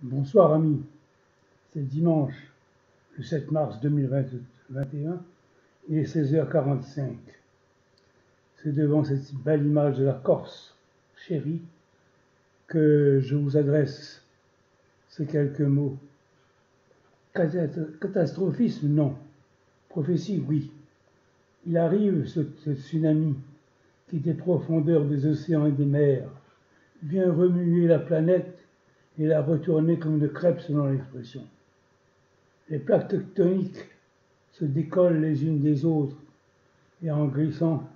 Bonsoir amis, c'est dimanche le 7 mars 2021, il est 16h45. C'est devant cette belle image de la Corse chérie que je vous adresse ces quelques mots. Catastrophisme, non. Prophétie, oui. Il arrive ce tsunami qui, des profondeurs des océans et des mers, vient remuer la planète et la retourner comme une crêpe selon l'expression. Les plaques tectoniques se décollent les unes des autres et en glissant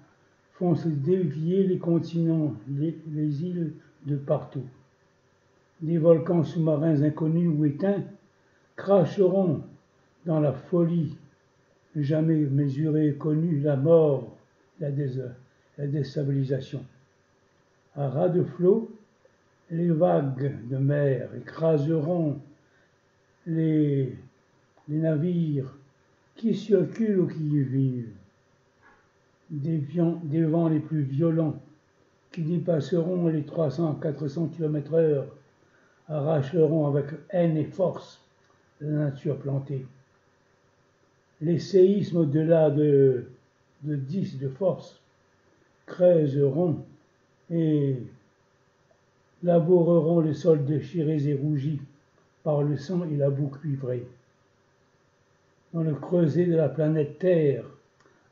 font se dévier les continents, les îles de partout. Des volcans sous-marins inconnus ou éteints cracheront dans la folie jamais mesurée et connue la mort, la déstabilisation. À ras de flot, les vagues de mer écraseront les navires qui circulent ou qui y vivent. Des vents les plus violents qui dépasseront les 300-400 km/h arracheront avec haine et force la nature plantée. Les séismes au-delà de 10 de force creuseront et laboureront les sols déchirés et rougis par le sang et la boue cuivrée. Dans le creuset de la planète Terre,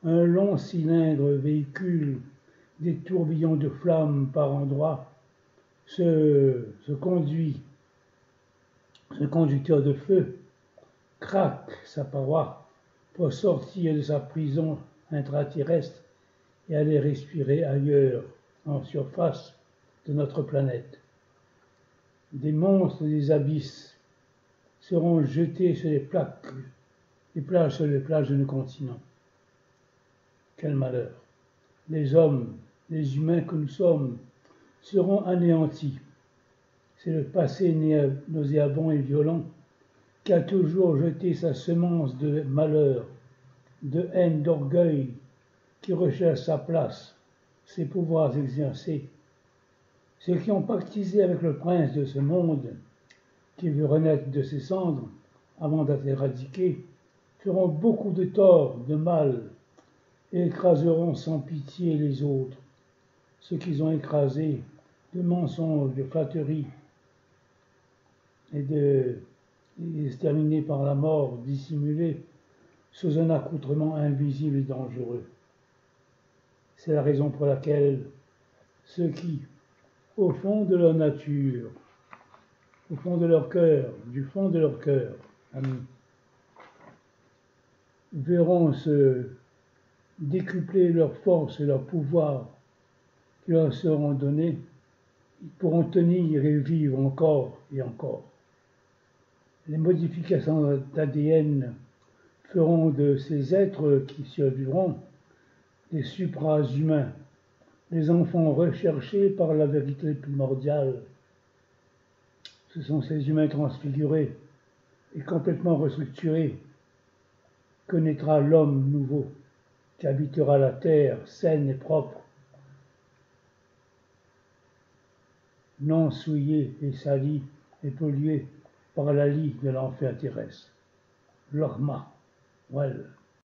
un long cylindre véhicule des tourbillons de flammes par endroits. Ce conducteur de feu craque sa paroi pour sortir de sa prison intraterrestre et aller respirer ailleurs, en surface de notre planète. Des monstres des abysses seront jetés sur les plages de nos continents. Quel malheur! Les hommes, les humains que nous sommes, seront anéantis. C'est le passé nauséabond et violent qui a toujours jeté sa semence de malheur, de haine, d'orgueil, qui recherche sa place, ses pouvoirs exercés. Ceux qui ont pactisé avec le prince de ce monde, qui veut renaître de ses cendres avant d'être éradiqué, feront beaucoup de tort, de mal, et écraseront sans pitié les autres, ceux qu'ils ont écrasés de mensonges, de flatteries, et exterminés par la mort dissimulée sous un accoutrement invisible et dangereux. C'est la raison pour laquelle ceux qui, au fond de leur nature, au fond de leur cœur, du fond de leur cœur, amis, verront se décupler leurs forces et leurs pouvoirs qui leur seront donnés, ils pourront tenir et vivre encore et encore. Les modifications d'ADN feront de ces êtres qui survivront des supra-humains, les enfants recherchés par la vérité primordiale. Ce sont ces humains transfigurés et complètement restructurés que naîtra l'homme nouveau, qui habitera la terre saine et propre, non souillée et salie et polluée par la lie de l'enfer terrestre. L'Orma, well.